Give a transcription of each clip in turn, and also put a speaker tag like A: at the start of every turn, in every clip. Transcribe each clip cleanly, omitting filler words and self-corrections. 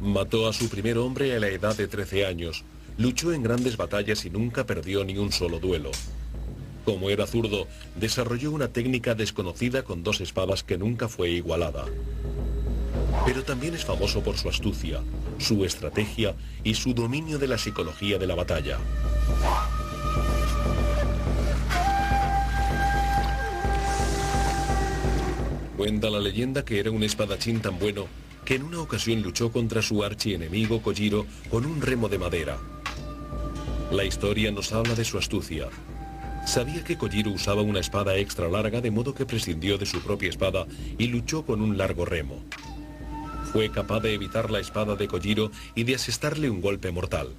A: Mató a su primer hombre a la edad de 13 años. Luchó en grandes batallas y nunca perdió ni un solo duelo. Como era zurdo, desarrolló una técnica desconocida con 2 espadas que nunca fue igualada. Pero también es famoso por su astucia, su estrategia y su dominio de la psicología de la batalla. Cuenta la leyenda que era un espadachín tan bueno que en una ocasión luchó contra su archienemigo Kojiro con un remo de madera. La historia nos habla de su astucia. Sabía que Kojiro usaba una espada extra larga, de modo que prescindió de su propia espada y luchó con un largo remo. Fue capaz de evitar la espada de Kojiro y de asestarle un golpe mortal.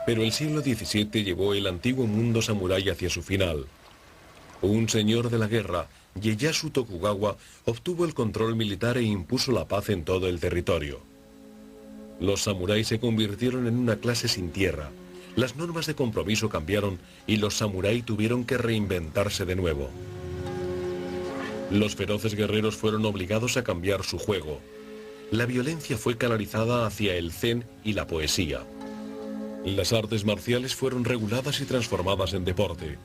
A: Pero el siglo XVII llevó el antiguo mundo samurái hacia su final. Un señor de la guerra, Ieyasu Tokugawa, obtuvo el control militar e impuso la paz en todo el territorio. Los samuráis se convirtieron en una clase sin tierra. Las normas de compromiso cambiaron y los samuráis tuvieron que reinventarse de nuevo. Los feroces guerreros fueron obligados a cambiar su juego. La violencia fue canalizada hacia el zen y la poesía. Las artes marciales fueron reguladas y transformadas en deporte.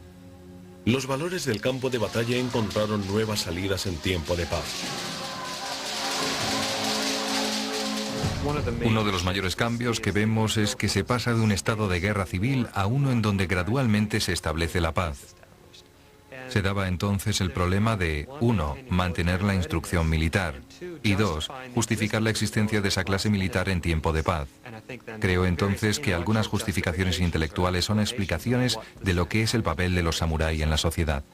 A: Los valores del campo de batalla encontraron nuevas salidas en tiempo de paz.
B: Uno de los mayores cambios que vemos es que se pasa de un estado de guerra civil a uno en donde gradualmente se establece la paz. Se daba entonces el problema de, 1, mantener la instrucción militar, y 2, justificar la existencia de esa clase militar en tiempo de paz. Creo entonces que algunas justificaciones intelectuales son explicaciones de lo que es el papel de los samurái en la sociedad.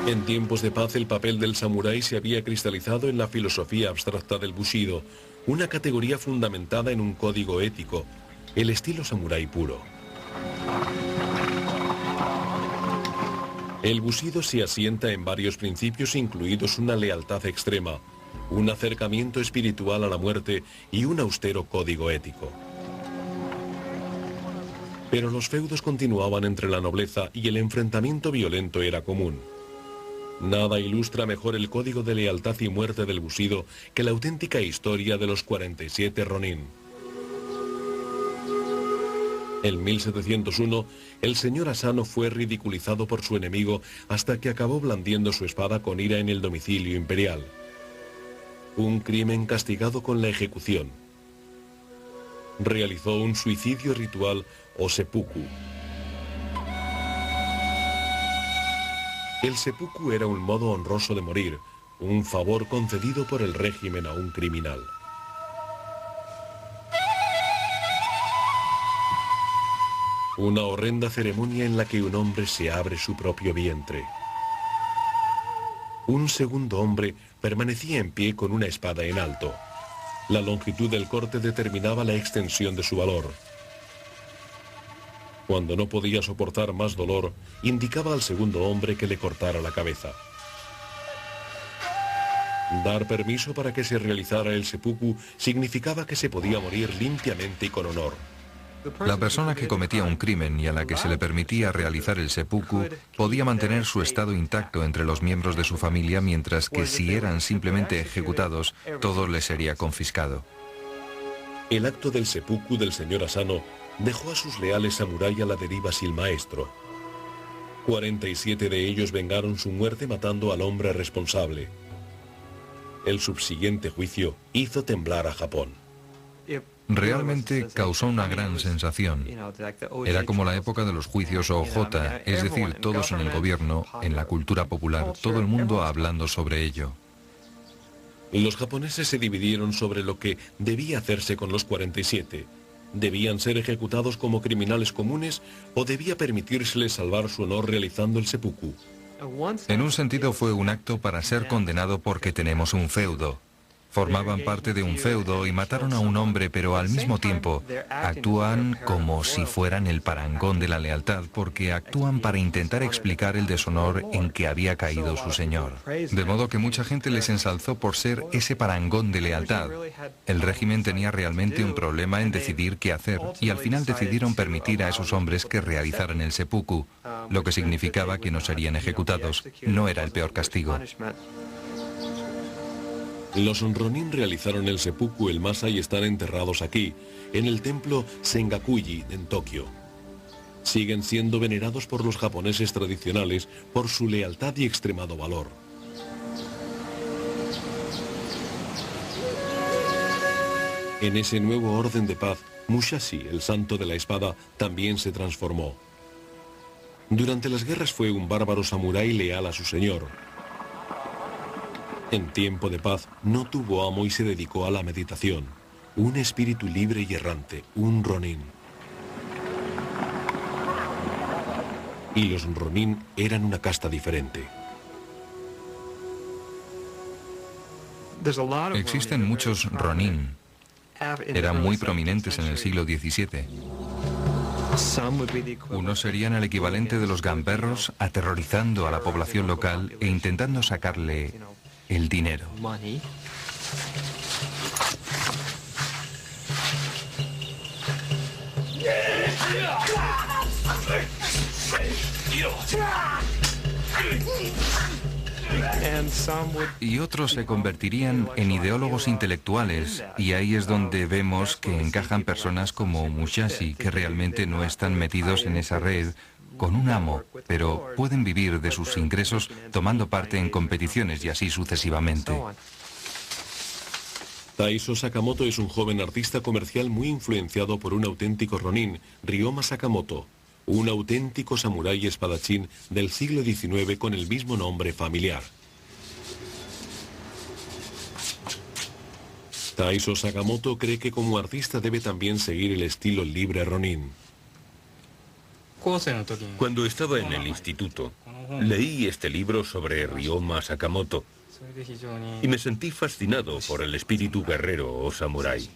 A: En tiempos de paz, el papel del samurái se había cristalizado en la filosofía abstracta del Bushido, una categoría fundamentada en un código ético, el estilo samurái puro. El Bushido se asienta en varios principios, incluidos una lealtad extrema, un acercamiento espiritual a la muerte y un austero código ético. Pero los feudos continuaban entre la nobleza y el enfrentamiento violento era común. Nada ilustra mejor el código de lealtad y muerte del Bushido que la auténtica historia de los 47 Ronin. En 1701, el señor Asano fue ridiculizado por su enemigo hasta que acabó blandiendo su espada con ira en el domicilio imperial. Un crimen castigado con la ejecución. Realizó un suicidio ritual o seppuku. El seppuku era un modo honroso de morir, un favor concedido por el régimen a un criminal. Una horrenda ceremonia en la que un hombre se abre su propio vientre. Un segundo hombre permanecía en pie con una espada en alto. La longitud del corte determinaba la extensión de su valor. Cuando no podía soportar más dolor, indicaba al segundo hombre que le cortara la cabeza. Dar permiso para que se realizara el seppuku significaba que se podía morir limpiamente y con honor.
B: La persona que cometía un crimen y a la que se le permitía realizar el seppuku podía mantener su estado intacto entre los miembros de su familia, mientras que si eran simplemente ejecutados, todo les sería confiscado.
A: El acto del seppuku del señor Asano dejó a sus leales samurái a la deriva sin maestro. 47 de ellos vengaron su muerte matando al hombre responsable. El subsiguiente juicio hizo temblar a Japón.
B: Realmente causó una gran sensación. Era como la época de los juicios OJ, es decir, todos en el gobierno, en la cultura popular, todo el mundo hablando sobre ello.
A: Los japoneses se dividieron sobre lo que debía hacerse con los 47. ¿Debían ser ejecutados como criminales comunes o debía permitírseles salvar su honor realizando el seppuku?
B: En un sentido fue un acto para ser condenado porque tenemos un feudo. Formaban parte de un feudo y mataron a un hombre, pero al mismo tiempo actúan como si fueran el parangón de la lealtad, porque actúan para intentar explicar el deshonor en que había caído su señor. De modo que mucha gente les ensalzó por ser ese parangón de lealtad. El régimen tenía realmente un problema en decidir qué hacer, y al final decidieron permitir a esos hombres que realizaran el seppuku. lo que significaba que no serían ejecutados. No era el peor castigo.
A: Los Ronin realizaron el seppuku el masa y están enterrados aquí, en el templo Sengakuji, en Tokio. Siguen siendo venerados por los japoneses tradicionales por su lealtad y extremado valor. En ese nuevo orden de paz, Musashi, el santo de la espada, también se transformó. Durante las guerras fue un bárbaro samurái leal a su señor. En tiempo de paz no tuvo amo y se dedicó a la meditación. Un espíritu libre y errante, un Ronin. Y los Ronin eran una casta diferente.
B: Existen muchos Ronin. Eran muy prominentes en el siglo XVII. Unos serían el equivalente de los gamberros, aterrorizando a la población local e intentando sacarle el dinero. Y otros se convertirían en ideólogos intelectuales, y ahí es donde vemos que encajan personas como Musashi, que realmente no están metidos en esa red con un amo, pero pueden vivir de sus ingresos tomando parte en competiciones y así sucesivamente.
A: Taiso Sakamoto es un joven artista comercial muy influenciado por un auténtico Ronin, Ryoma Sakamoto, un auténtico samurái espadachín del siglo XIX con el mismo nombre familiar. Taiso Sakamoto cree que como artista debe también seguir el estilo libre Ronin.
C: Cuando estaba en el instituto, leí este libro sobre Ryoma Sakamoto y me sentí fascinado por el espíritu guerrero o samurái.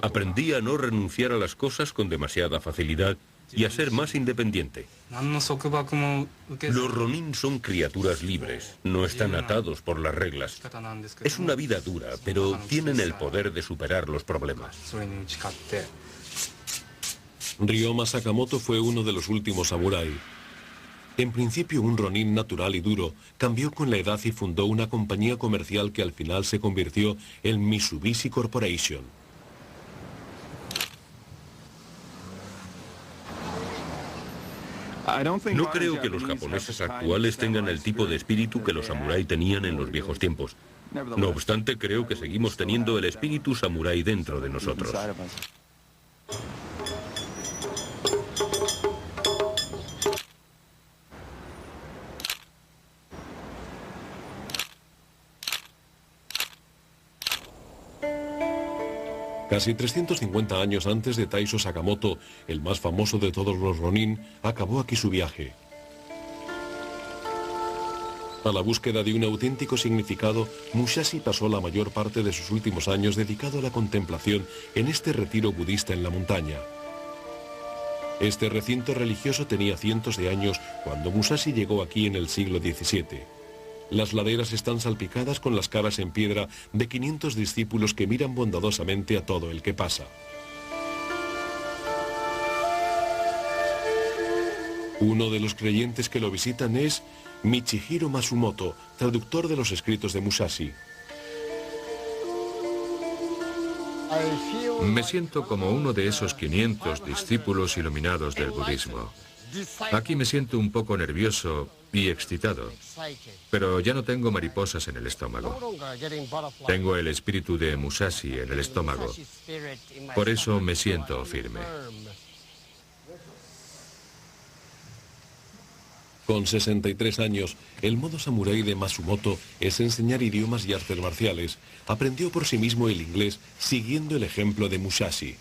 C: Aprendí a no renunciar a las cosas con demasiada facilidad y a ser más independiente. Los Ronin son criaturas libres, no están atados por las reglas. Es una vida dura, pero tienen el poder de superar los problemas.
A: Ryoma Sakamoto fue uno de los últimos samurái. En principio un Ronin natural y duro, cambió con la edad y fundó una compañía comercial que al final se convirtió en Mitsubishi Corporation.
C: No creo que los japoneses actuales tengan el tipo de espíritu que los samurái tenían en los viejos tiempos. No obstante, creo que seguimos teniendo el espíritu samurái dentro de nosotros.
A: Casi 350 años antes de Taiso Sakamoto, el más famoso de todos los Ronin, acabó aquí su viaje. A la búsqueda de un auténtico significado, Musashi pasó la mayor parte de sus últimos años dedicado a la contemplación en este retiro budista en la montaña. Este recinto religioso tenía cientos de años cuando Musashi llegó aquí en el siglo XVII. Las laderas están salpicadas con las caras en piedra de 500 discípulos que miran bondadosamente a todo el que pasa. Uno de los creyentes que lo visitan es Michihiro Matsumoto, traductor de los escritos de Musashi.
D: Me siento como uno de esos 500 discípulos iluminados del budismo. Aquí me siento un poco nervioso y excitado, pero ya no tengo mariposas en el estómago. Tengo el espíritu de Musashi en el estómago. Por eso me siento firme.
A: Con 63 años, el modo samurái de Matsumoto es enseñar idiomas y artes marciales. Aprendió por sí mismo el inglés siguiendo el ejemplo de Musashi.